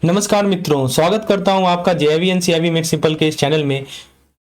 नमस्कार मित्रों, स्वागत करता हूं आपका JAIIB and CAIIB made simple के इस चैनल में।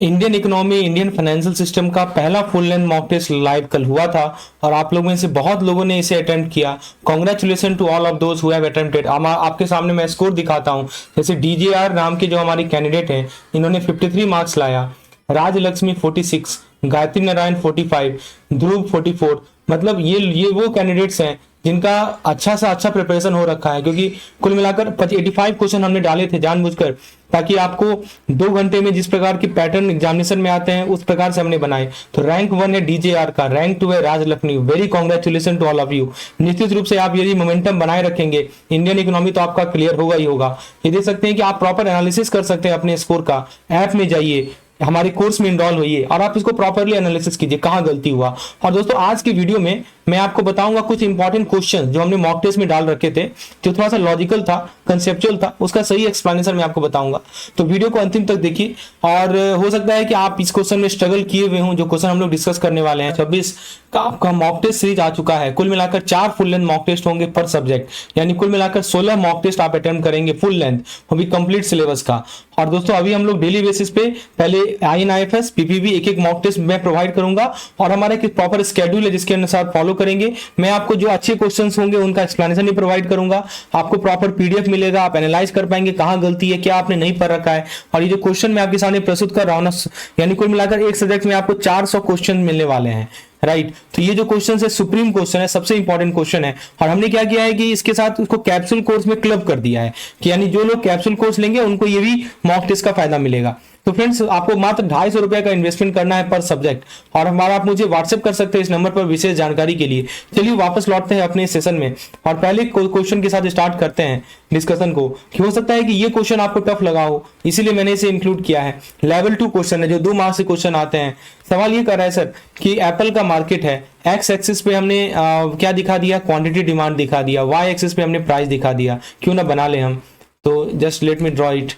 Indian economy, Indian financial system का पहला full length mock test live कल हुआ था और आप लोगों में से बहुत लोगों ने इसे अटेम्प्ट किया। Congratulation to all of those who have attempted. आपके सामने मैं स्कोर दिखाता हूं। जैसे डीजेआर नाम के जो हमारी कैंडिडेट हैं, इन्होंने 53 मार्क्स लाया, राजलक्ष्मी 46, गायत्री नारायण 45, ध्रुव 44। मतलब ये वो कैंडिडेट्स हैं जिनका अच्छा सा अच्छा प्रिपरेशन हो रखा है, क्योंकि कुल मिलाकर 85 क्वेश्चन हमने डाले थे जानबूझकर, ताकि आपको 2 घंटे में जिस प्रकार की पैटर्न एग्जामिनेशन में आते हैं उस प्रकार से हमने बनाए। तो रैंक 1 है डीजेआर का, रैंक 2 है Rajlakshmi. Very congratulation to all of you. निश्चित रूप से आप यदि मोमेंटम बनाए रखेंगे, इंडियन इकोनॉमी तो आपका क्लियर होगा ही होगा। ये देख सकते हैं कि आप प्रॉपर एनालिसिस कर सकते हैं अपने स्कोर का। ऐप में जाइए, हमारे कोर्स में इनरोल होइए और आप इसको प्रॉपरली एनालिसिस कीजिए कहां गलती हुआ। और दोस्तों, आज की वीडियो में मैं आपको बताऊंगा कुछ इंपॉर्टेंट क्वेश्चन जो हमने मॉक टेस्ट में डाल रखे थे, जो थोड़ा सा लॉजिकल था, कंसेप्चुअल था, उसका सही एक्सप्लेनेशन मैं आपको बताऊंगा। तो वीडियो को अंतिम तक देखिए। और हो सकता है कि आप इस क्वेश्चन में स्ट्रगल किए हुए हों, जो क्वेश्चन हम लोग डिस्कस करने वाले हैं। 26 का आपका मॉक टेस्ट सीरीज आ चुका है। कुल मिलाकर 4 फुल लेंथ मॉक टेस्ट होंगे पर सब्जेक्ट, यानी कुल मिलाकर 16 मॉक टेस्ट आप अटेम्प्ट करेंगे फुल लेंथ, वो भी कंप्लीट सिलेबस का। और दोस्तों, अभी हम लोग डेली बेसिस पे पहले INIFS, PPB एक मोक टेस्ट मैं प्रोवाइड करूंगा और हमारा एक प्रॉपर स्केड्यूल है जिसके अनुसार फॉलो करेंगे। मैं आपको जो अच्छे क्वेश्चंस होंगे उनका एक्सप्लेनेशन भी प्रोवाइड करूंगा। आपको प्रॉपर PDF मिलेगा, आप एनालाइज कर पाएंगे कहां गलती है, क्या आपने नहीं पढ़ रखा है। और ये जो क्वेश्चन मैं आपके सामने प्रस्तुत कर रहा हूं ना, यानी कुल मिलाकर एक सब्जेक्ट में आपको 400 क्वेश्चन मिलने वाले हैं, राइट। तो ये जो क्वेश्चन है सुप्रीम क्वेश्चन है, सबसे इंपॉर्टेंट क्वेश्चन है। और हमने क्या किया है कि इसके साथ उसको कैप्सूल कोर्स में क्लब कर दिया है, कि यानी जो लोग कैप्सूल कोर्स लेंगे उनको ये भी मॉक टेस्ट का फायदा मिलेगा। तो फ्रेंड्स, आपको मात्र 250 रुपए का इन्वेस्टमेंट करना है पर सब्जेक्ट, और हमारा आप मुझे व्हाट्सएप कर सकते हैं इस नंबर पर विशेष जानकारी के लिए। चलिए वापस लौटते हैं अपने सेशन में और पहले क्वेश्चन के साथ स्टार्ट करते हैं डिस्कशन को। हो सकता है कि ये क्वेश्चन आपको टफ लगा हो, इसीलिए मैंने इसे इंक्लूड किया है। लेवल 2 क्वेश्चन है जो 2 मार्क्स से क्वेश्चन आते हैं। सवाल ये कर रहा है सर कि एप्पल का मार्केट है, एक्स एक्सिस पे हमने क्या दिखा दिया, क्वांटिटी डिमांड दिखा दिया, वाई एक्सिस पे हमने प्राइस दिखा दिया। क्यों ना बना ले हम। तो just let me draw it.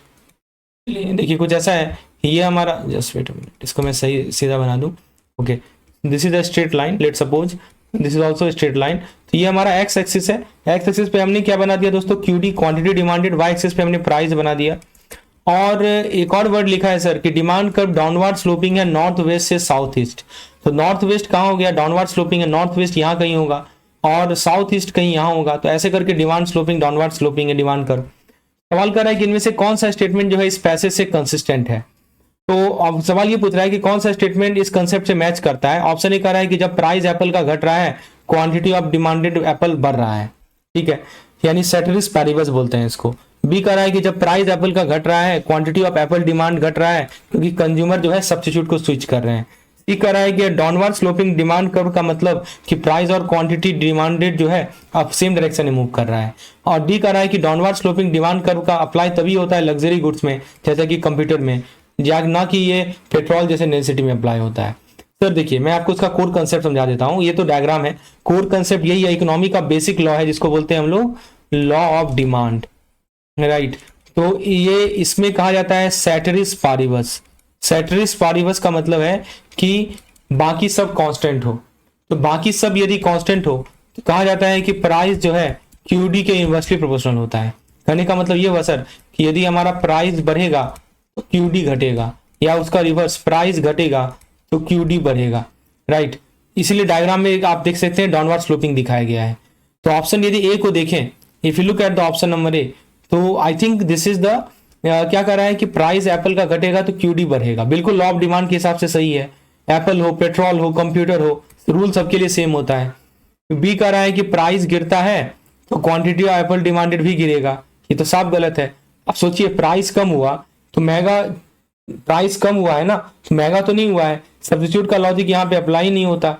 देखिए कुछ ऐसा है, ये हमारा, जस्ट वेट अ मिनट, इसको मैं सही सीधा बना दूं। Okay, this is a straight line, let suppose this is also straight line. तो ये हमारा एक्स एक्सिस है। एक्स एक्सिस पे हमने क्या बना दिया दोस्तों, QD quantity demanded, Y axis पे हमने प्राइस बना दिया। और एक और वर्ड लिखा है सर कि डिमांड कर्व डाउनवर्ड स्लोपिंग है नॉर्थ वेस्ट से साउथ ईस्ट। तो नॉर्थ वेस्ट कहाँ हो गया, डाउनवर्ड स्लोपिंग है, नॉर्थ वेस्ट यहाँ कहीं होगा और साउथ ईस्ट कहीं यहाँ होगा। तो ऐसे करके डिमांड स्लोपिंग, डाउनवर्ड स्लोपिंग है डिमांड कर्व। सवाल कर रहा है कि इनमें से कौन सा स्टेटमेंट जो है इस पैसेज से कंसिस्टेंट है। तो अब सवाल ये पूछ रहा है कि कौन सा स्टेटमेंट इस कंसेप्ट से मैच करता है। ऑप्शन ए कह रहा है कि जब प्राइस एप्पल का घट रहा है, क्वांटिटी ऑफ डिमांडेड एप्पल बढ़ रहा है, ठीक है, यानी सेटरिस पैरिबस बोलते हैं इसको। बी कह रहा है कि जब प्राइस एप्पल का घट रहा है, क्वांटिटी ऑफ एप्पल डिमांड घट रहा है, क्योंकि कंज्यूमर जो है सब्स्टिट्यूट को स्विच कर रहे हैं। सी कह रहा है कि डाउनवर्ड स्लोपिंग डिमांड कर्व का मतलब कि प्राइस और क्वांटिटी डिमांडेड जो है अब सेम डायरेक्शन में मूव कर रहा है। और डी कह रहा है कि डाउनवर्ड स्लोपिंग डिमांड कर्व का अप्लाई तभी होता है लग्जरी गुड्स में, जैसे कि कंप्यूटर में, ना कि ये पेट्रोल जैसे नेसेसिटी में अप्लाई होता है। सर देखिए, मैं आपको इसका कोर कंसेप्ट समझा देता हूँ। ये तो डायग्राम है, कोर कंसेप्ट यही है, इकोनॉमी का बेसिक लॉ है जिसको बोलते हैं हम लोग लॉ ऑफ डिमांड, राइट। तो ये इसमें कहा जाता है सेटरिस पारिबस। सेटरिस पारिबस का मतलब है कि बाकी सब कांस्टेंट हो। तो बाकी सब यदि कांस्टेंट हो तो कहा जाता है कि प्राइस जो है QD के इनवर्सली प्रोपोर्शनल होता है। कहने का मतलब ये हुआ सर कि यदि हमारा प्राइस बढ़ेगा तो QD घटेगा, या उसका रिवर्स, प्राइस घटेगा तो QD बढ़ेगा, राइट। इसलिए डायग्राम में आप देख सकते हैं डाउनवर्ड स्लोपिंग दिखाया गया है। तो ऑप्शन यदि ए को देखें, if you look at the option number A, तो I think this is the क्या कर रहा है कि प्राइस एप्पल का घटेगा तो QD बढ़ेगा। बिल्कुल लॉ ऑफ डिमांड के हिसाब से सही है। एप्पल हो, पेट्रोल हो, कंप्यूटर हो, रूल सबके लिए सेम होता है। बी कह रहा है कि प्राइस गिरता है तो क्वांटिटी ऑफ एप्पल डिमांडेड भी गिरेगा। ये तो साफ गलत है। अब सोचिए, प्राइस कम हुआ तो महंगा, प्राइस कम हुआ है ना तो महंगा तो नहीं हुआ है। सब्स्टिट्यूट का लॉजिक यहाँ पे अप्लाई नहीं होता,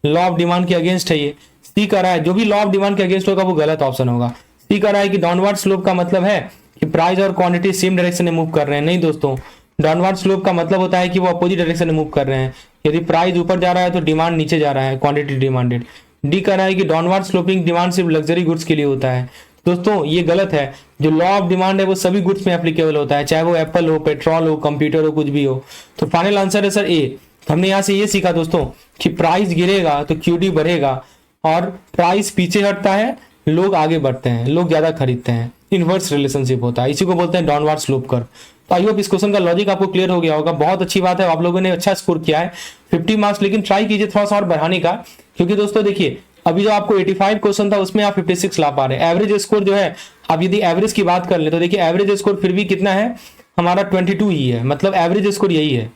लॉ ऑफ डिमांड के अगेंस्ट है ये। सी कह रहा है जो भी लॉ ऑफ डिमांड के अगेंस्ट होगा वो गलत ऑप्शन होगा। सी कह रहा है कि डाउनवर्ड स्लोप का मतलब है कि प्राइस और क्वांटिटी सेम डायरेक्शन में मूव कर रहे हैं। नहीं दोस्तों, डाउनवर्ड स्लोप का मतलब होता है कि वो अपोजिट डायरेक्शन में मूव कर रहे हैं। यदि प्राइस ऊपर जा रहा है तो डिमांड नीचे जा रहा है, क्वांटिटी डिमांडेड। डी कह रहा है कि डाउनवर्ड स्लोपिंग डिमांड सिर्फ लग्जरी गुड्स के लिए होता है। दोस्तों ये गलत है। जो लॉ ऑफ डिमांड है वो सभी गुड्स में एप्लीकेबल होता है, चाहे वो एप्पल हो, पेट्रोल हो, कंप्यूटर हो, कुछ भी हो। तो फाइनल आंसर है सर ए। हमने यहाँ से ये सीखा दोस्तों कि प्राइस गिरेगा तो QD बढ़ेगा, और प्राइस पीछे हटता है, लोग आगे बढ़ते हैं, लोग ज्यादा खरीदते हैं। इनवर्स रिलेशनशिप होता है, इसी को बोलते हैं डाउनवर्ड स्लोप कर्व। तो आई होप इस क्वेश्चन का लॉजिक आपको क्लियर हो गया होगा। बहुत अच्छी बात है, आप लोगों ने अच्छा स्कोर किया है 50 मार्क्स, लेकिन ट्राई कीजिए थोड़ा सा और बढ़ाने का, क्योंकि दोस्तों देखिए अभी जो आपको 85 क्वेश्चन था उसमें आप 56 ला पा रहे हैं। एवरेज स्कोर जो है, आप यदि एवरेज की बात कर ले तो देखिए एवरेज स्कोर फिर भी कितना है हमारा 22 ही है, मतलब एवरेज स्कोर यही है।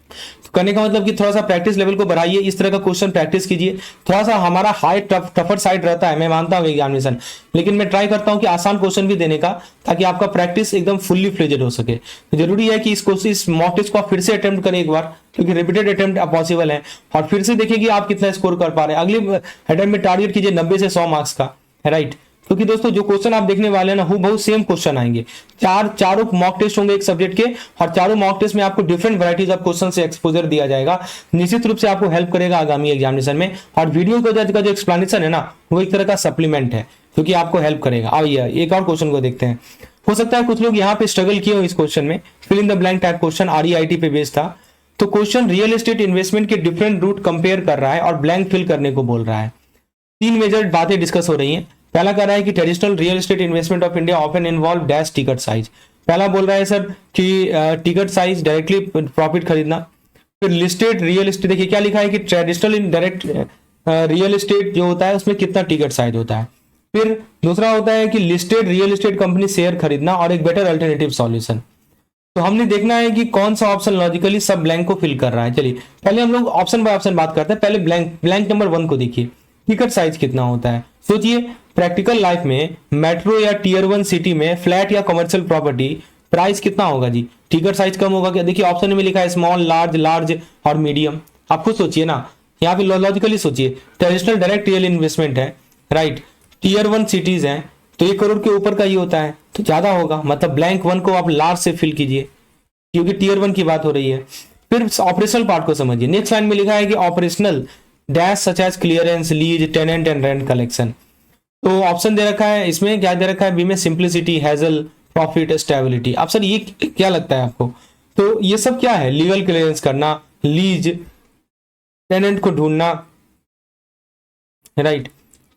तो करने का मतलब कि थोड़ा सा प्रैक्टिस लेवल को बढ़ाइए, इस तरह का क्वेश्चन प्रैक्टिस कीजिए। थोड़ा सा हमारा हाई टफर साइड रहता है, मैं मानता हूँ एग्जामिनेशन, लेकिन मैं ट्राई करता हूँ कि आसान क्वेश्चन भी देने का, ताकि आपका प्रैक्टिस एकदम फुल्ली फ्लेजेड हो सके। तो जरूरी है कि इस मॉक टेस्ट को आप फिर से अटेम्प्ट करें एक बार, क्योंकि रिपीटेड अटेम्प्ट पॉसिबल है, और फिर से देखिए कि आप कितना स्कोर कर पा रहे हैं। अगले अटेम्प्ट में टारगेट कीजिए 90 से 100 मार्क्स का, राइट। क्योंकि दोस्तों जो क्वेश्चन आप देखने वाले हैं ना, बहुत सेम क्वेश्चन आएंगे। चारों मॉक टेस्ट होंगे एक सब्जेक्ट के, और चारों मॉक टेस्ट में आपको डिफरेंट वैरायटीज ऑफ क्वेश्चन से एक्सपोजर दिया जाएगा। निश्चित रूप से आपको हेल्प करेगा आगामी एग्जामिनेशन में। और वीडियो का जो एक्सप्लेनेशन है ना, वो एक तरह का सप्लीमेंट है, क्योंकि आपको हेल्प करेगा। आइए एक और क्वेश्चन को देखते हैं। हो सकता है कुछ लोग यहाँ पे स्ट्रगल किए हो इस क्वेश्चन में, fill in the blank type question, REIT पे बेस्ड था। तो क्वेश्चन रियल एस्टेट इन्वेस्टमेंट के डिफरेंट रूट कंपेयर कर रहा है और ब्लैंक फिल करने को बोल रहा है। 3 मेजर बातें डिस्कस हो रही हैं। पहला कह रहा है कि traditional real estate investment of India often involve dash ticket size. पहला बोल रहा है सर कि टिकट साइज डायरेक्टली प्रॉफिट खरीदना। फिर लिस्टेड रियल एस्टेट, देखिए क्या लिखा है कि traditional in direct real estate जो होता है उसमें कितना टिकट साइज होता है। फिर दूसरा होता है कि listed real estate company share खरीदना, और एक बेटर अल्टरनेटिव सॉल्यूशन। तो हमने देखना है कि कौन सा ऑप्शन लॉजिकली सब ब्लैंक को फिल कर रहा है। चलिए पहले हम लोग ऑप्शन बाय ऑप्शन बात करते हैं। पहले ब्लैंक नंबर 1 को देखिए, टिकट साइज कितना होता है। सोचिए प्रैक्टिकल लाइफ में मेट्रो या टियर 1 सिटी में फ्लैट या कमर्शियल प्रॉपर्टी प्राइस कितना होगा जी, टिकट साइज कम होगा क्या? देखिए ऑप्शन में लिखा है स्मॉल, लार्ज और मीडियम। आप खुद सोचिए ना, यहाँ पे लॉजिकली सोचिए। ट्रेडिशनल डायरेक्ट रियल इन्वेस्टमेंट है, राइट, टियर 1 सिटीज हैं, तो 1 करोड़ के ऊपर का ही होता है, तो ज्यादा होगा। मतलब ब्लैंक 1 को आप लार्ज से फिल कीजिए, क्योंकि टियर 1 की बात हो रही है। फिर ऑपरेशनल पार्ट को समझिए। नेक्स्ट लाइन में लिखा है कि operational dash such as clearance, lease, tenant and rent collection. तो ऑप्शन दे रखा है, इसमें क्या दे रखा है, बी में सिंप्लिसिटी, हैजल, प्रॉफिट, स्टेबिलिटी। अब सर ये क्या लगता है आपको? तो ये सब क्या है? लीगल क्लियरेंस करना, लीज, टेनेंट को ढूंढना, राइट,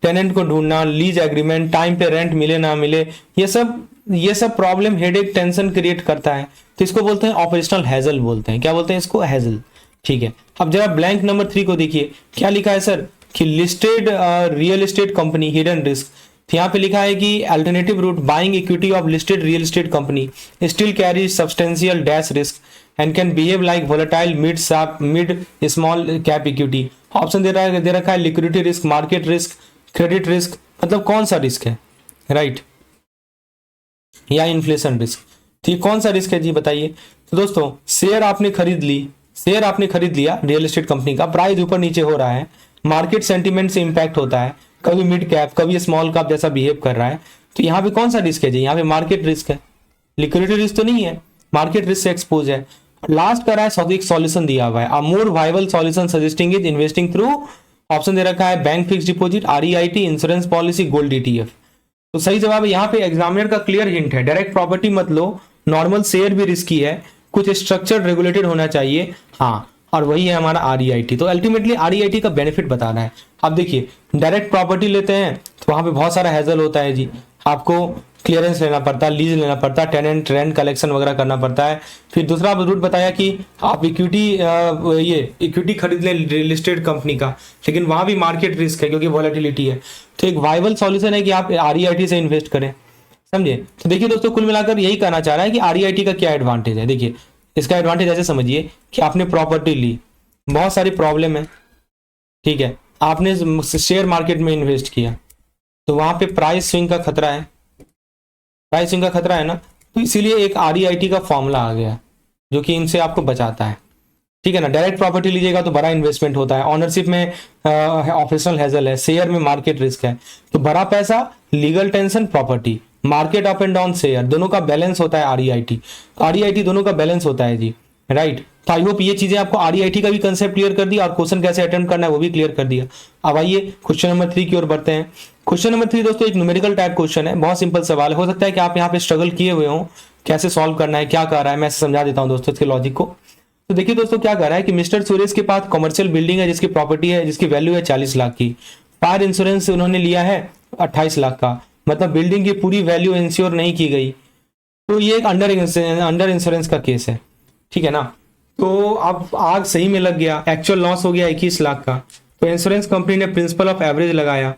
टेनेंट को ढूंढना, लीज एग्रीमेंट, टाइम पे रेंट मिले ना मिले, ये सब प्रॉब्लम, हेडेक, टेंशन क्रिएट करता है। तो इसको बोलते हैं ऑपरेशनल हैजल बोलते हैं। क्या बोलते हैं इसको? हैजल। ठीक है, अब जरा ब्लैंक नंबर 3 को देखिए, क्या लिखा है सर कि listed real estate company hidden risk. तो यहाँ पे लिखा है कि alternative route buying equity of listed real estate company still carry substantial dash risk and can behave like volatile mid small cap equity. Option दे रखा है liquidity risk, market risk, credit risk. मतलब कौन सा रिस्क है, right, या inflation risk. तो ये कौन सा रिस्क है जी बताइए? तो दोस्तों शेयर आपने खरीद लिया रियल एस्टेट कंपनी का, प्राइस ऊपर नीचे हो रहा है, मार्केट सेंटीमेंट से इंपैक्ट होता है, कभी मिड कैप कभी स्मॉल कैप जैसा बिहेव कर रहा है। तो यहाँ पे कौन सा रिस्क है जी? यहाँ पे मार्केट रिस्क है, लिक्विडिटी रिस्क तो नहीं है, मार्केट रिस्क से एक्सपोज है। लास्ट कर रहा है एक सॉल्यूशन दिया हुआ है, a more viable solution suggesting is investing through, option दे रखा है bank fix deposit, REIT, insurance policy, gold ETF। तो सही जवाब है यहाँ पे। एग्जामिनर का क्लियर हिंट है, डायरेक्ट प्रॉपर्टी मत लो, नॉर्मल शेयर भी रिस्की है, कुछ स्ट्रक्चर रेगुलेटेड होना चाहिए, हाँ, और वही है हमारा REIT। तो अल्टीमेटली REIT का बेनिफिट बता रहा है। अब देखिए डायरेक्ट प्रॉपर्टी लेते हैं तो वहां पे बहुत सारा हैजल होता है जी, आपको क्लियरेंस लेना पड़ता है, लीज लेना पड़ता है, टेनेंट रेंट कलेक्शन वगैरह करना पड़ता है। फिर दूसरा रूट बताया कि आप इक्विटी खरीद लें लिस्टेड कंपनी का, लेकिन वहां भी मार्केट रिस्क है क्योंकि वॉलेटिलिटी है। तो एक वाइबल सॉल्यूशन है कि आप REIT से इन्वेस्ट करें, समझे? तो देखिए दोस्तों कुल मिलाकर यही कहना चाह रहा है कि REIT का क्या एडवांटेज है। देखिए इसका एडवांटेज ऐसे समझिए कि आपने प्रॉपर्टी ली, बहुत सारी प्रॉब्लम है, ठीक है, आपने शेयर मार्केट में इन्वेस्ट किया, तो वहां पे प्राइस स्विंग का खतरा है ना, तो इसीलिए एक REIT का फॉर्मूला आ गया जो कि इनसे आपको बचाता है, ठीक है ना। डायरेक्ट प्रॉपर्टी लीजिएगा तो बड़ा इन्वेस्टमेंट होता है, ऑनरशिप में ऑपरेशनल हैजल है, शेयर में मार्केट रिस्क है, तो बड़ा पैसा, legal tension, property, market up and down, share, दोनों का बैलेंस होता है REIT दोनों का बैलेंस होता है जी, राइट। तो आई होप ये चीजें आपको REIT का भी कंसेप्ट क्लियर कर दिया और क्वेश्चन कैसे अटेम्प्ट करना है वो भी क्लियर कर दिया। अब आइए क्वेश्चन नंबर 3 की ओर बढ़ते हैं। क्वेश्चन नंबर 3 दोस्तों एक न्यूमेरिकल टाइप क्वेश्चन है, बहुत सिंपल सवाल है, हो सकता है कि आप यहाँ पे स्ट्रगल किए हुए हो, कैसे सॉल्व करना है, क्या कर रहा है, मैं समझा देता हूँ दोस्तों इसके लॉजिक को। तो देखिए दोस्तों क्या कर रहा है कि मिस्टर सुरेश के पास कमर्शियल बिल्डिंग है जिसकी प्रॉपर्टी है, जिसकी वैल्यू है 40 लाख की, फायर इंश्योरेंस उन्होंने लिया है 28 लाख का, मतलब बिल्डिंग की पूरी वैल्यू इंश्योर नहीं की गई, तो ये एक अंडर इंश्योरेंस का केस है, ठीक है ना। तो अब आग सही में लग गया, एक्चुअल लॉस हो गया 21 लाख का, तो इंश्योरेंस कंपनी ने प्रिंसिपल ऑफ एवरेज लगाया,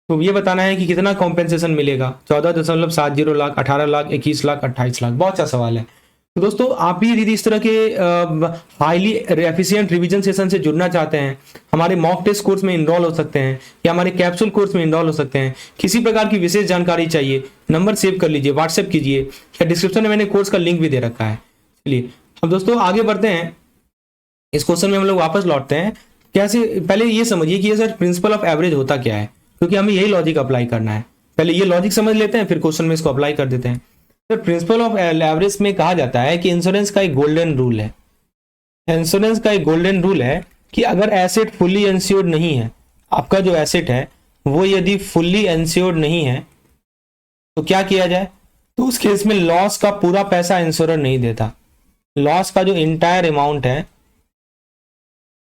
तो ये बताना है कि कितना कॉम्पेंसेशन मिलेगा, 14.70 लाख, 18 लाख, 21 लाख, 28 लाख। बहुत अच्छा सवाल है। तो दोस्तों आप भी यदि इस तरह के हाईली एफिशिएंट रिवीजन सेशन से जुड़ना चाहते हैं, हमारे मॉक टेस्ट कोर्स में इनरोल हो सकते हैं या हमारे कैप्सूल कोर्स में इनरोल हो सकते हैं। किसी प्रकार की विशेष जानकारी चाहिए, नंबर सेव कर लीजिए, व्हाट्सएप कीजिए, या डिस्क्रिप्शन में मैंने कोर्स का लिंक भी दे रखा है। चलिए अब दोस्तों आगे बढ़ते हैं, इस क्वेश्चन में हम लोग वापस लौटते हैं। कैसे, पहले ये समझिए कि ये सर प्रिंसिपल ऑफ एवरेज होता क्या है, क्योंकि हमें यही लॉजिक अप्लाई करना है। पहले ये लॉजिक समझ लेते हैं, फिर क्वेश्चन में इसको अप्लाई कर देते हैं। तो प्रिंसिपल ऑफ एवरेज में कहा जाता है कि इंश्योरेंस का एक गोल्डन रूल है, इंश्योरेंस का एक गोल्डन रूल है कि अगर एसेट फुल्ली इंश्योर्ड नहीं है, आपका जो एसेट है वो यदि फुल्ली इंश्योर्ड नहीं है तो क्या किया जाए, तो उस केस में लॉस का पूरा पैसा इंश्योरर नहीं देता, लॉस का जो इंटायर अमाउंट है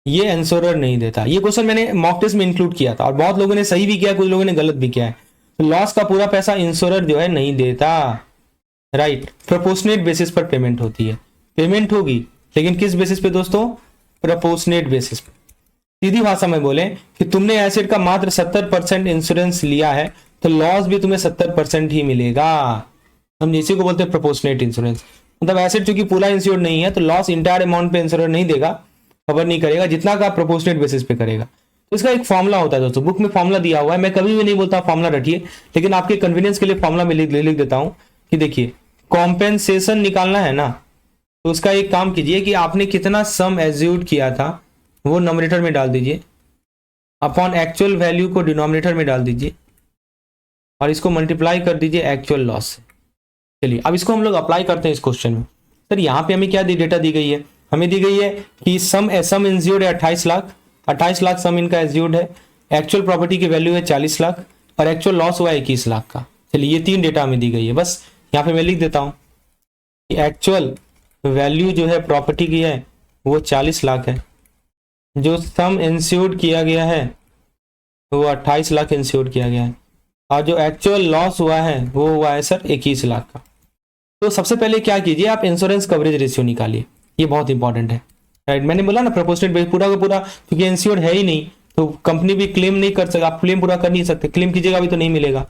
ये इंश्योरर नहीं देता। ये क्वेश्चन मैंने मॉक टेस्ट में इंक्लूड किया था और बहुत लोगों ने सही भी किया, कुछ लोगों ने गलत भी किया है। तो लॉस का पूरा पैसा इंश्योरर जो है नहीं देता, राइट। प्रोपोर्शनेट बेसिस पर पेमेंट होती है, पेमेंट होगी लेकिन किस बेसिस पे दोस्तों, प्रोपोर्शनेट बेसिस पे। सीधी भाषा में बोले कि तुमने एसेट का मात्र 70% इंश्योरेंस लिया है तो लॉस भी तुम्हें 70% ही मिलेगा। हम इसी को बोलते हैं प्रोपोर्शनेट इंश्योरेंस। मतलब एसेट चूंकि पूरा इंश्योर्ड नहीं है तो लॉस इंटायर अमाउंट पे इंश्योरर नहीं देगा, कवर नहीं करेगा, जितना का प्रोपोर्शनेट बेसिस पे करेगा। तो इसका एक फॉर्मूला होता है दोस्तों, बुक में फॉर्मूला दिया हुआ है, मैं कभी भी नहीं बोलता फॉर्मूला रटिए, लेकिन आपके कन्वीनियंस के लिए फॉर्मूला में लिख देता हूं कि देखिए कॉम्पेंसेशन निकालना है ना, तो उसका एक काम कीजिए कि आपने कितना सम एज्यूड किया था वो नॉमिनेटर में डाल दीजिए, अपॉन एक्चुअल वैल्यू को डिनोमिनेटर में डाल दीजिए और इसको मल्टीप्लाई कर दीजिए एक्चुअल लॉस से। चलिए अब इसको हम लोग अप्लाई करते हैं इस क्वेश्चन में। सर यहाँ पे हमें क्या डेटा दी गई है, हमें दी गई है कि सम इंज्यूर्ड है 28 लाख, 28 लाख सम इनका एज्यूर्ड है, एक्चुअल प्रॉपर्टी की वैल्यू है 40 लाख और एक्चुअल लॉस हुआ है 21 लाख का। चलिए ये 3 डेटा हमें दी गई है, बस यहाँ पे मैं लिख देता हूँ कि एक्चुअल वैल्यू जो है प्रॉपर्टी की है वो 40 लाख है, जो सम इंश्योर्ड किया गया है वो 28 लाख इंश्योर्ड किया गया है, और जो एक्चुअल लॉस हुआ है वो हुआ है सर 21 लाख का। तो सबसे पहले क्या कीजिए, आप इंश्योरेंस कवरेज रेशियो निकालिए, ये बहुत इंपॉर्टेंट है, राइट। मैंने बोला ना प्रोपोर्शनेट पूरा का पूरा, क्योंकि इंश्योर्ड है ही नहीं तो कंपनी भी क्लेम नहीं कर सकती, आप क्लेम पूरा कर नहीं सकते, क्लेम कीजिएगा भी तो नहीं मिलेगा।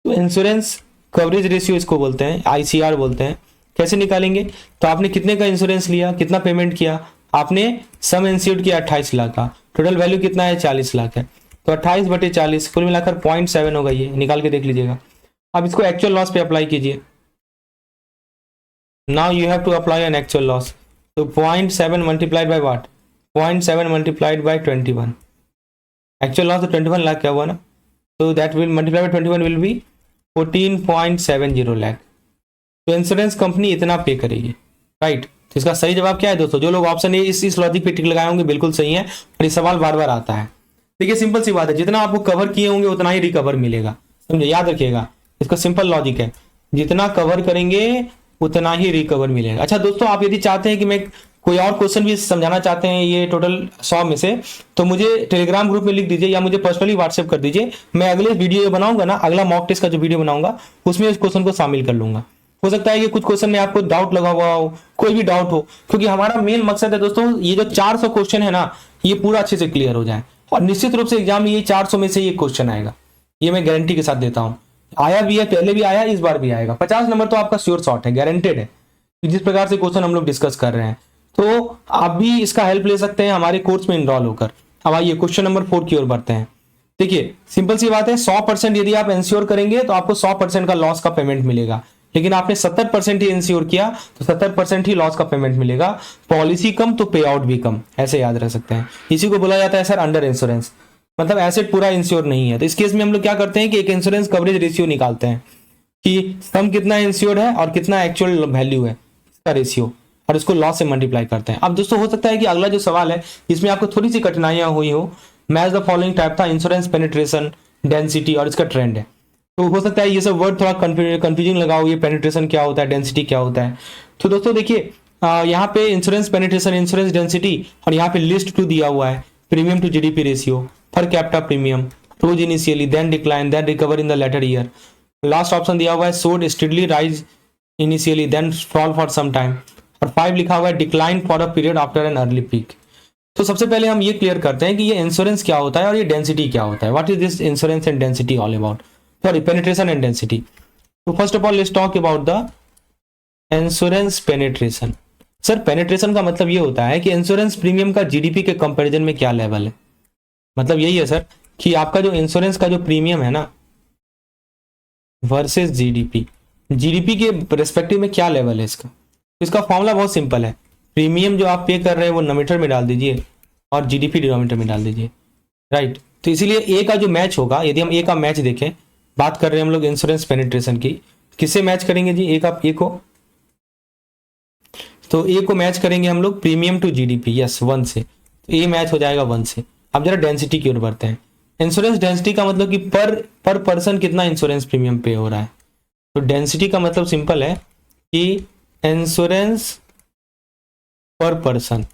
तो इंश्योरेंस कवरेज रेशियो इसको बोलते हैं, ICR बोलते हैं। कैसे निकालेंगे, तो आपने कितने का इंश्योरेंस लिया, कितना पेमेंट किया, आपने सम इंश्योर्ड किया 28 लाख का, टोटल वैल्यू कितना है 40 लाख है, तो 28/40 कुल मिलाकर 0.7 होगा, ये निकाल के देख लीजिएगा। अब इसको एक्चुअल लॉस पे अप्लाई कीजिए, now you have to apply an actual loss. तो 0.7 multiplied by what, 0.7 multiplied by 21, actual loss तो 21 लाख क्या हुआ ना, तो that will multiply by 21 will be 14.70 lakh. तो इंश्योरेंस कंपनी इतना पे करेगी, राइट। तो इसका सही जवाब क्या है दोस्तों, जो लोग ऑप्शन ए इस लॉजिक पे टिक लगाए होंगे बिल्कुल सही है, और ये सवाल बार बार आता है। देखिए सिंपल सी बात है, जितना आपको कवर किए होंगे उतना ही रिकवर मिलेगा, समझे, याद रखिएगा, इसका सिंपल लॉजिक है, जितना कवर करेंगे उतना ही रिकवर मिलेगा। अच्छा दोस्तों, आप यदि चाहते हैं कि मैं कोई और क्वेश्चन भी समझाना चाहते हैं ये टोटल 100 में से, तो मुझे टेलीग्राम ग्रुप में लिख दीजिए या मुझे पर्सनली व्हाट्सएप कर दीजिए, मैं अगले वीडियो बनाऊंगा ना, अगला मॉक टेस्ट का जो वीडियो बनाऊंगा उसमें इस क्वेश्चन को शामिल कर लूंगा। हो सकता है कि कुछ क्वेश्चन में आपको डाउट लगा हुआ हो, कोई भी डाउट हो, क्योंकि हमारा मेन मकसद है दोस्तों ये जो 400 क्वेश्चन है ना, ये पूरा अच्छे से क्लियर हो जाए, और निश्चित रूप से एग्जाम में ये 400 में से ये क्वेश्चन आएगा, ये मैं गारंटी के साथ देता हूं। आया भी है, पहले भी आया, इस बार भी आएगा। 50 नंबर तो आपका श्योर शॉट है, गारंटेड है, जिस प्रकार से क्वेश्चन हम लोग डिस्कस कर रहे हैं। तो आप भी इसका हेल्प ले सकते हैं हमारे कोर्स में इनरोल होकर। अब आइए क्वेश्चन नंबर 4 की ओर बढ़ते हैं। देखिए सिंपल सी बात है, 100% यदि आप इंश्योर करेंगे तो आपको 100% का लॉस का पेमेंट मिलेगा, लेकिन आपने 70% ही इंश्योर किया तो 70% ही लॉस का पेमेंट मिलेगा। पॉलिसी कम तो पे आउट भी कम, ऐसे याद रख सकते हैं। इसी को बोला जाता है सर अंडर इंश्योरेंस, मतलब एसेट पूरा इंश्योर नहीं है। तो इस केस में हम लोग क्या करते हैं कि एक इंश्योरेंस कवरेज रेशियो निकालते हैं कि सम कितना इंश्योर्ड है और कितना एक्चुअल वैल्यू है, इसका रेशियो, और इसको लॉस से मल्टीप्लाई करते हैं। अब दोस्तों हो सकता है कि अगला जो सवाल है इसमें आपको थोड़ी सी कठिनाइयां हुई हो। मैच द फॉलोइंग टाइप था, इंश्योरेंस पेनिट्रेशन, डेंसिटी और इसका ट्रेंड है। तो हो सकता है ये सब वर्ड थोड़ा कंफ्यूजिंग लगाओ, ये पेनिट्रेशन क्या होता है, डेंसिटी क्या होता है। तो दोस्तों देखिए यहाँ पे इंश्योरेंस पेनिट्रेशन, इंश्योरेंस डेंसिटी, और यहाँ पे लिस्ट 2 दिया हुआ है, premium to GDP ratio, per capita premium, rose initially, then decline, then recover in the later year. Last option दिया हुआ है showed steadily rise initially then fall for some time, और 5 लिखा हुआ है decline for a period after an early peak. तो सबसे पहले हम ये क्लियर करते हैं कि ये इंश्योरेंस क्या होता है और ये डेंसिटी क्या होता है। What is this insurance and density all about, sorry penetration and density. तो first of all let's talk about the insurance penetration. Sir penetration का मतलब ये होता है कि इंश्योरेंस प्रीमियम का जीडीपी के कंपैरिजन में क्या लेवल है। मतलब यही है सर कि आपका जो इंश्योरेंस का जो प्रीमियम है ना वर्सेस जीडीपी, जीडीपी के रेस्पेक्टिव में क्या लेवल है इसका। इसका फॉर्मूला बहुत सिंपल है, प्रीमियम जो आप पे कर रहे हैं वो नोमीटर में डाल दीजिए और जीडीपी डिनोमिनेटर में डाल दीजिए, राइट। तो इसीलिए ए का जो मैच होगा, यदि हम ए का मैच देखें, बात कर रहे हैं हम लोग इंश्योरेंस पेनिट्रेशन की, किससे मैच करेंगे जी, ए को, तो ए को मैच करेंगे हम लोग प्रीमियम टू जीडीपी, यस 1 से, तो ए मैच हो जाएगा 1 से। अब जरा डेंसिटी की ओर बढ़ते हैं। इंश्योरेंस डेंसिटी का मतलब कि पर पर्सन कितना इंश्योरेंस प्रीमियम पे हो रहा है। तो डेंसिटी का मतलब सिंपल है कि इंश्योरेंस पर पर्सन,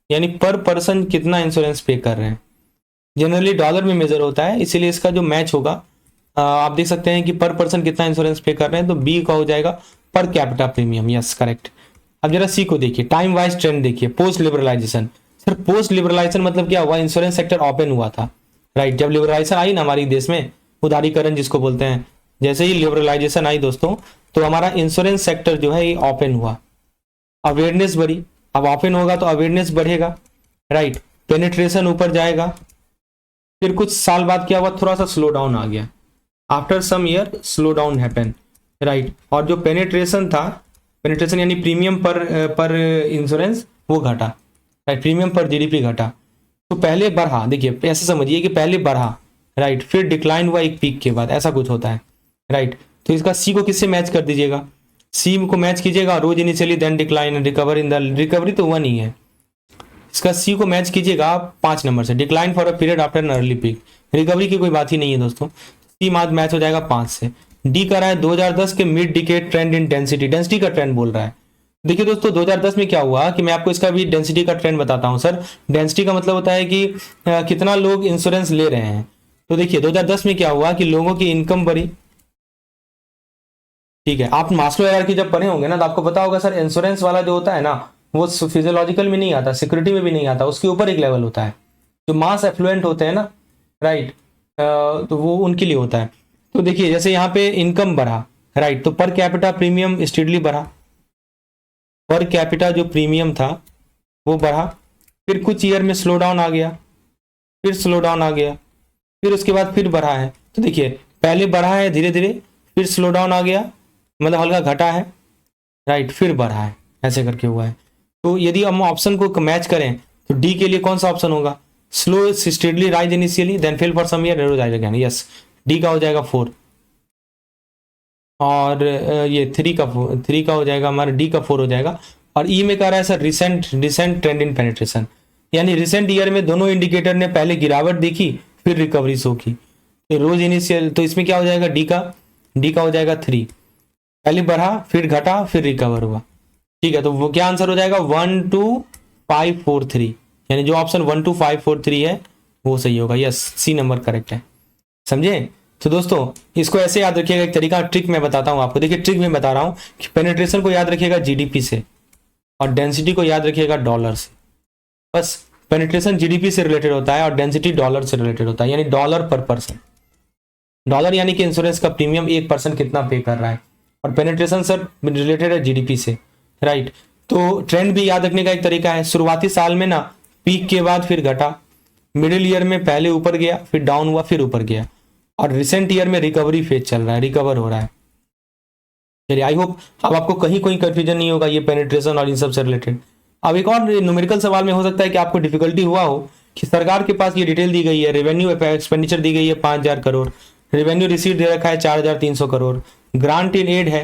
यानी पर पर्सन कितना इंश्योरेंस पे कर रहे हैं। जनरली डॉलर में मेजर होता है, इसीलिए इसका जो मैच होगा आप देख सकते हैं कि पर पर्सन कितना इंश्योरेंस पे कर रहे हैं, तो बी का हो जाएगा पर कैपिटा प्रीमियम, यस करेक्ट। अब जरा सी को देखिए, टाइम वाइज ट्रेंड देखिए, post liberalisation. Sir post liberalisation मतलब क्या हुआ, इंश्योरेंस सेक्टर ओपन हुआ था, राइट। जब लिबरलाइजेशन आई ना हमारे देश में, उदारीकरण जिसको बोलते हैं, जैसे ही लिबरलाइजेशन आई दोस्तों, तो हमारा इंश्योरेंस सेक्टर जो है ये ओपन हुआ, अवेयरनेस बढ़ी। अब ओपन होगा तो अवेयरनेस बढ़ेगा, राइट, पेनिट्रेशन ऊपर जाएगा। फिर कुछ साल बाद क्या हुआ, थोड़ा सा स्लो डाउन आ गया, after some year slow down happen, right. और जो पेनिट्रेशन था, पेनिट्रेशन यानी प्रीमियम पर इंश्योरेंस, वो घटा, राइट, प्रीमियम पर जीडीपी घटा। तो पहले बढ़ा, देखिए ऐसे समझिए कि पहले बढ़ा, राइट, फिर डिक्लाइन हुआ एक पीक के बाद, ऐसा कुछ होता है, राइट। तो इसका सी को किससे मैच कर दीजिएगा, सी को मैच कीजिएगा, rose initially then decline recover in the, recovery तो 1 ही है, इसका सी को मैच कीजिएगा 5 नंबर से, decline for a period after an early peak, recovery की कोई बात ही नहीं है दोस्तों। सी मैच हो जाएगा 5 से। डी कर रहा है 2010 के मिड डिकेड ट्रेंड इन डेंसिटी, डेंसिटी का ट्रेंड बोल रहा है। देखिए दोस्तों 2010 में क्या हुआ कि मैं आपको इसका भी डेंसिटी का ट्रेंड बताता हूं। सर डेंसिटी का मतलब होता है कि कितना लोग इंश्योरेंस ले रहे हैं। तो देखिए 2010 में क्या हुआ कि लोगों की इनकम बढ़ी, ठीक है। आप मास्लो हायरार्की जब पढ़े होंगे ना, तो आपको पता होगा सर इंश्योरेंस वाला जो होता है ना, वो फिजियोलॉजिकल में नहीं आता, सिक्योरिटी में भी नहीं आता, उसके ऊपर एक लेवल होता है, जो मास एफ्लुएंट होते हैं ना, राइट, तो वो उनके लिए होता है। तो देखिए जैसे यहाँ पे इनकम बढ़ा, राइट, तो पर कैपिटा प्रीमियम स्टेडली बढ़ा, पर कैपिटा जो प्रीमियम था वो बढ़ा। फिर कुछ ईयर में स्लो डाउन आ गया, फिर स्लो डाउन आ गया, फिर उसके बाद फिर बढ़ा है। तो देखिए पहले बढ़ा है धीरे धीरे, फिर स्लो डाउन आ गया, मतलब हल्का घटा है, राइट, फिर बढ़ा है, ऐसे करके हुआ है। तो यदि हम ऑप्शन को मैच करें तो डी के लिए कौन सा ऑप्शन होगा, slow steadily rise initially then fell for some year rose rise again, yes, D का हो जाएगा 4। और ये 3 का हो जाएगा हमारा, डी का 4 हो जाएगा। और ई में कह रहा है सर रिसेंट ट्रेंड इन पेनिट्रेशन, यानी रिसेंट ईयर में दोनों इंडिकेटर ने पहले गिरावट दिखी फिर रिकवरी शो की, तो रोज इनिशियल, तो इसमें क्या हो जाएगा, डी का हो जाएगा 3, पहले बढ़ा फिर घटा फिर रिकवर हुआ, ठीक है। तो वो क्या आंसर हो जाएगा 1 2 5 4 3, यानी जो ऑप्शन 1 2 5 4 3 है वो सही होगा, यस, सी नंबर करेक्ट है, समझे। तो दोस्तों इसको ऐसे याद रखिएगा, एक तरीका ट्रिक मैं बताता हूं आपको। देखिए ट्रिक में बता रहा हूं कि पेनिट्रेशन को याद रखिएगा जीडीपी से और डेंसिटी को याद रखिएगा डॉलर से। बस पेनिट्रेशन जीडीपी से रिलेटेड होता है और डेंसिटी डॉलर से रिलेटेड होता है, यानी डॉलर पर पर्सन। डॉलर यानी कि इंश्योरेंस का प्रीमियम एक पर्सन कितना पे कर रहा है, और पेनिट्रेशन सर रिलेटेड है जीडीपी से, राइट। तो ट्रेंड भी याद रखने का एक तरीका है, शुरुआती साल में ना पीक के बाद फिर घटा, मिडिल ईयर में पहले ऊपर गया फिर डाउन हुआ फिर ऊपर गया, और रिसेंट ईयर में रिकवरी फेज चल रहा है, रिकवर हो रहा है। चलिए आई होप अब आपको कहीं कोई कंफ्यूजन नहीं होगा ये पेनिट्रेशन और इन सब से रिलेटेड। अब एक और न्यूमेरिकल सवाल में हो सकता है कि आपको डिफिकल्टी हुआ हो कि सरकार के पास ये डिटेल दी गई है, रेवेन्यू एक्सपेंडिचर दी गई है 5000 करोड़, रेवेन्यू रिसीट दे रखा है 4300 करोड़, ग्रांट इन एड है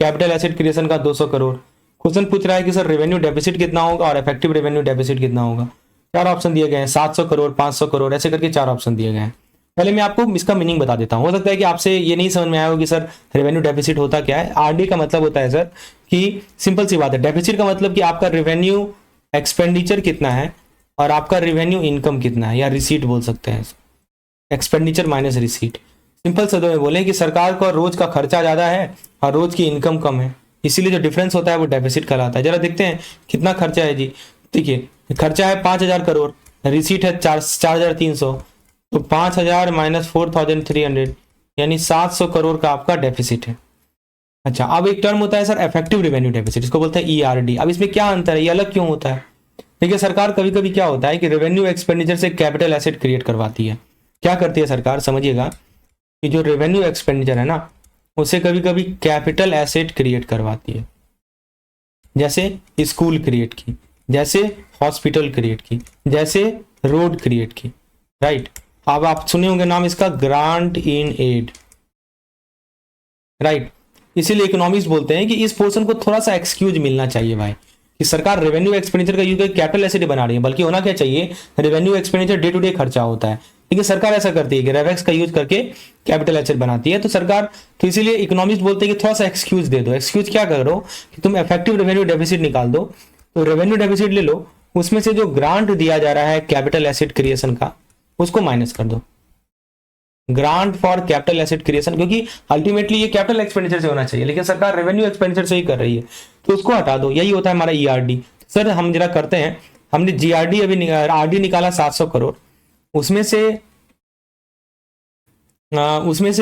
कैपिटल एसेट क्रिएशन का 200 करोड़। क्वेश्चन पूछ रहा है कि सर रेवेन्यू डेफिसिट कितना होगा और इफेक्टिव रेवेन्यू डेफिसिट कितना होगा। 4 ऑप्शन दिए गए हैं, 700 करोड़, 500 करोड़, ऐसे करके 4 ऑप्शन दिए गए हैं। पहले मैं आपको इसका मीनिंग बता देता हूं, हो सकता है कि आपसे ये नहीं समझ में आया हो कि सर रेवेन्यू डेफिसिट होता क्या है। आरडी का मतलब होता है सर कि सिंपल सी बात है, डेफिसिट का मतलब कि आपका रेवेन्यू एक्सपेंडिचर कितना है और आपका रेवेन्यू इनकम कितना है, या रिसीट बोल सकते हैं, एक्सपेंडिचर माइनस रिसीट। सिंपल शब्दों में बोले कि सरकार का रोज का खर्चा ज्यादा है और रोज की इनकम कम है, इसीलिए जो डिफरेंस होता है वो डेफिसिट कहलाता है। जरा देखते हैं कितना खर्चा है जी। देखिए खर्चा है 5,000 करोड़, रिसीट है 4,300, तो 5,000 माइनस 4,300 यानी 700 करोड़ का आपका डेफिसिट है। अच्छा, अब एक टर्म होता है सर इफेक्टिव रेवेन्यू डेफिसिट, इसको बोलते हैं ईआरडी। अब इसमें क्या अंतर है, ये अलग क्यों होता है? देखिए सरकार कभी कभी क्या होता है कि रेवेन्यू एक्सपेंडिचर से कैपिटल एसेट क्रिएट करवाती है। क्या करती है सरकार, समझिएगा कि जो रेवेन्यू एक्सपेंडिचर है ना, उसे कभी कभी कैपिटल एसेट क्रिएट करवाती है। जैसे स्कूल क्रिएट की, जैसे हॉस्पिटल क्रिएट की, जैसे रोड क्रिएट की, राइट। अब आप सुने होंगे नाम इसका, ग्रांट इन एड, राइट। इसीलिए इकोनॉमिस्ट बोलते हैं कि इस पोर्शन को थोड़ा सा एक्सक्यूज मिलना चाहिए भाई, कि सरकार रेवेन्यू एक्सपेंडिचर का यूज करके कैपिटल एसेट बना रही है, बल्कि होना क्या चाहिए, revenue expenditure day to day खर्चा होता है, लेकिन सरकार ऐसा करती है कि रेवेक्स का यूज करके कैपिटल एसेट बनाती है। तो सरकार, तो इसीलिए इकोनॉमिस्ट बोलते हैं कि थोड़ा सा एक्सक्यूज दे दो। एक्सक्यूज क्या करो कि तुम इफेक्टिव रेवेन्यू डेफिसिट निकाल दो, तो रेवेन्यू डेफिसिट ले लो, उसमें से जो ग्रांट दिया जा रहा है कैपिटल एसेट क्रिएशन का, उसको माइनस कर दो, grant for capital asset creation, क्योंकि अल्टीमेटली ये कैपिटल एक्सपेंडिचर से होना चाहिए, लेकिन सरकार रेवेन्यू एक्सपेंडिचर से ही कर रही है, तो उसको हटा दो। यही होता है हमारा ईआरडी। सर हम जरा करते हैं, हमने जीआरडी अभी आरडी निकाला 700 करोड़, उसमें से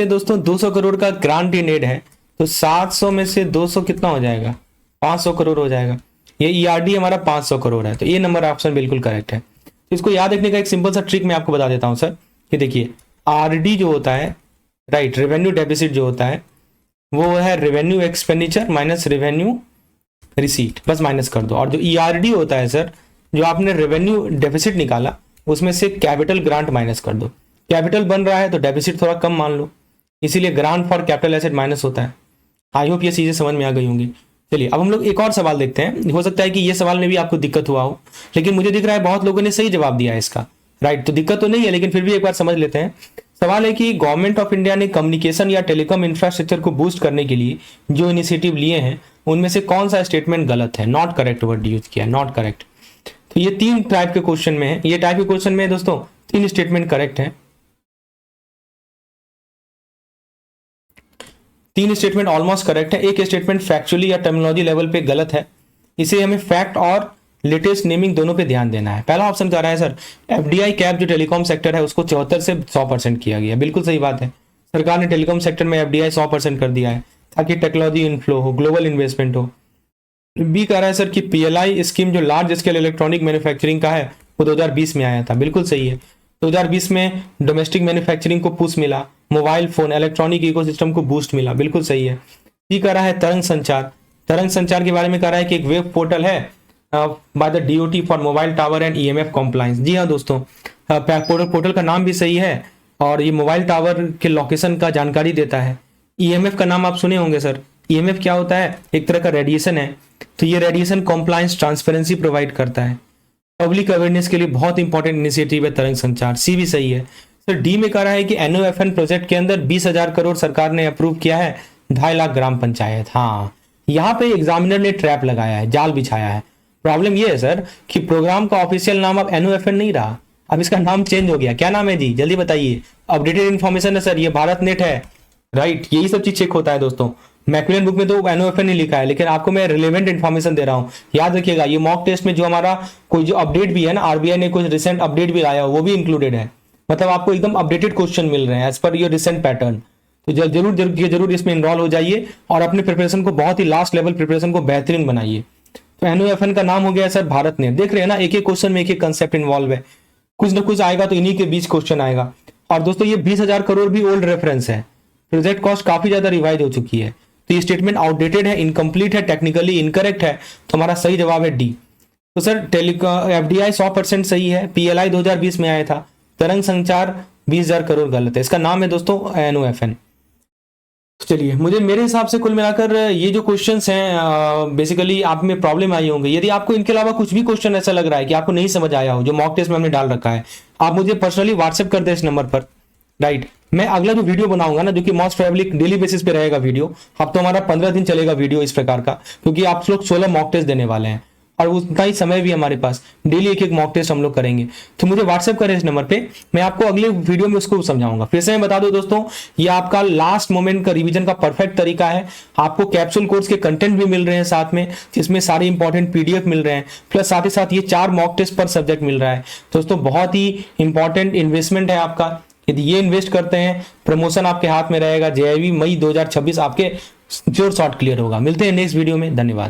दोस्तों 200 करोड़ का ग्रांट इन एड है, तो 700 में से 200 कितना हो जाएगा, 500 करोड़ हो जाएगा। ये ईआरडी हमारा 500 करोड़ है, तो ये नंबर ऑप्शन बिल्कुल करेक्ट है। तो इसको याद रखने का एक सिंपल सा ट्रिक मैं आपको बता देता हूं सर, कि देखिए आरडी जो होता है, राइट, रेवेन्यू डेफिसिट जो होता है वो है revenue expenditure minus revenue receipt, बस माइनस कर दो। और जो ईआरडी होता है सर, जो आपने रेवेन्यू डेफिसिट निकाला, उसमें से कैपिटल ग्रांट माइनस कर दो। कैपिटल बन रहा है तो डेफिसिट थोड़ा कम मान लो, इसीलिए grant for capital asset minus होता है। आई होप ये चीजें समझ में आ गई होंगी। चलिए अब हम लोग एक और सवाल देखते हैं। हो सकता है कि ये सवाल में भी आपको दिक्कत हुआ हो, लेकिन मुझे दिख रहा है बहुत लोगों ने सही जवाब दिया है इसका, राइट। तो दिक्कत तो नहीं है, लेकिन फिर भी एक बार समझ लेते हैं। सवाल है कि गवर्नमेंट ऑफ इंडिया ने कम्युनिकेशन या टेलीकॉम इंफ्रास्ट्रक्चर को बूस्ट करने के लिए जो इनिशिएटिव लिए हैं, उनमें से कौन सा स्टेटमेंट गलत है, नॉट करेक्ट वर्ड यूज किया, नॉट करेक्ट। तो ये 3 टाइप के क्वेश्चन में है, ये टाइप के क्वेश्चन में दोस्तों 3 स्टेटमेंट करेक्ट है, 3 स्टेटमेंट ऑलमोस्ट करेक्ट है, एक स्टेटमेंट फैक्चुअली या टर्मिनोलॉजी लेवल पे गलत है। इसे हमें फैक्ट और लेटेस्ट नेमिंग दोनों पे ध्यान देना है। पहला ऑप्शन कह रहा है सर एफडीआई कैप जो टेलीकॉम सेक्टर है उसको 74 से 100% किया गया, बिल्कुल सही बात है। सरकार ने टेलीकॉम सेक्टर में एफडीआई 100% कर दिया है ताकि टेक्नोलॉजी इनफ्लो हो, ग्लोबल इन्वेस्टमेंट हो। बी कह रहा है सर कि पीएलआई स्कीम जो लार्ज स्केल इलेक्ट्रॉनिक मैन्युफैक्चरिंग का है वो 2020 में आया था, बिल्कुल सही है। 2020 में डोमेस्टिक मैन्युफैक्चरिंग को पुश मिला, मोबाइल फोन इलेक्ट्रॉनिक इकोसिस्टम को बूस्ट मिला, बिल्कुल सही है। सी कह रहा है तरंग संचार, तरंग संचार के बारे में कह रहा है कि एक वेब पोर्टल है by the DOT for mobile tower and EMF compliance. जी हाँ दोस्तों, पोर्टल का नाम भी सही है और ये मोबाइल टावर के लोकेशन का जानकारी देता है। ईएमएफ का नाम आप सुने होंगे सर, ईएमएफ क्या होता है, एक तरह का रेडिएशन है, तो ये रेडिएशन कॉम्प्लायंस ट्रांसपेरेंसी प्रोवाइड करता है। पब्लिक अवेयरनेस के लिए बहुत इंपॉर्टेंट इनिशिएटिव है तरंग संचार। सी भी सही है सर। डी में कह रहा है कि एनओएफएन प्रोजेक्ट के अंदर 20,000 करोड़ सरकार ने अप्रूव किया है, 2.5 लाख ग्राम पंचायत। हाँ, यहाँ पे एग्जामिनर ने ट्रैप लगाया है, जाल बिछाया है। प्रॉब्लम ये है सर कि प्रोग्राम का ऑफिशियल नाम अब एनओएफएन नहीं रहा, अब इसका नाम चेंज हो गया। क्या नाम है जी, जल्दी बताइए। अपडेटेड इन्फॉर्मेशन है सर, ये भारत नेट है, राइट। यही सब चीज चेक होता है दोस्तों। मैक्विलन बुक में तो एनओएफएन नहीं लिखा है, लेकिन आपको मैं रिलेवेंट इन्फॉर्मेशन दे रहा हूँ। याद रखिएगा ये मॉक टेस्ट में जो हमारा कोई जो अपडेट भी है ना, आरबीआई ने कुछ रिसेंट अपडेट भी लाया वो भी इंक्लूडेड है, मतलब आपको एकदम अपडेटेड क्वेश्चन मिल रहे हैं as per your recent pattern. तो जरूर इसमें इन्वॉल्व हो जाइए और अपने प्रिपरेशन को, बहुत ही लास्ट लेवल प्रिपरेशन को बेहतरीन बनाइए। तो एनओएफएन का नाम हो गया सर भारत नेट। देख रहे हैं ना, एक एक क्वेश्चन में एक एक कंसेप्ट इन्वॉल्व है, कुछ ना कुछ आएगा तो इन्हीं के बीच क्वेश्चन आएगा। और दोस्तों ये 20,000 करोड़ भी ओल्ड रेफरेंस है, प्रोजेक्ट कॉस्ट काफी ज्यादा रिवाइज हो चुकी है, तो ये स्टेटमेंट आउटडेटेड है, इनकम्प्लीट है, टेक्निकली इनकरेक्ट है। तो हमारा सही जवाब है डी। तो सर एफडीआई 100% सही है, पीएलआई 2020 में आया था, तरंग संचार 20,000 करोड़ गलत है। इसका नाम है दोस्तों एनओएफएन। चलिए, मेरे हिसाब से कुल मिलाकर ये जो क्वेश्चंस हैं बेसिकली आप में प्रॉब्लम आई होंगी। यदि आपको इनके अलावा कुछ भी क्वेश्चन ऐसा लग रहा है कि आपको नहीं समझ आया हो जो मॉक टेस्ट में हमने डाल रखा है, आप मुझे पर्सनली व्हाट्सएप कर दे इस नंबर पर, राइट। मैं अगला जो वीडियो बनाऊंगा ना, जो कि मोस्ट प्रोबेबली डेली बेसिस पे रहेगा वीडियो, अब तो हमारा 15 दिन चलेगा वीडियो इस प्रकार का, क्योंकि आप लोग 16 मॉक टेस्ट देने वाले हैं और उतना ही समय भी हमारे पास, डेली एक एक मॉक टेस्ट हम लोग करेंगे। तो मुझे व्हाट्सएप करें इस नंबर पे, मैं आपको अगले वीडियो में उसको समझाऊंगा। फिर से मैं बता दूं दोस्तों, ये आपका लास्ट मोमेंट का रिवीजन का परफेक्ट तरीका है। आपको कैप्सूल कोर्स के कंटेंट भी मिल रहे हैं साथ में, जिसमें सारे इंपॉर्टेंट पीडीएफ मिल रहे हैं, प्लस साथ ही साथ ये 4 मॉक टेस्ट पर सब्जेक्ट मिल रहा है। दोस्तों बहुत ही इंपॉर्टेंट इन्वेस्टमेंट है आपका, यदि ये इन्वेस्ट करते हैं, प्रमोशन आपके हाथ में रहेगा। जेआईवी मई 2026 आपके श्योर शॉट क्लियर होगा। मिलते हैं नेक्स्ट वीडियो में, धन्यवाद।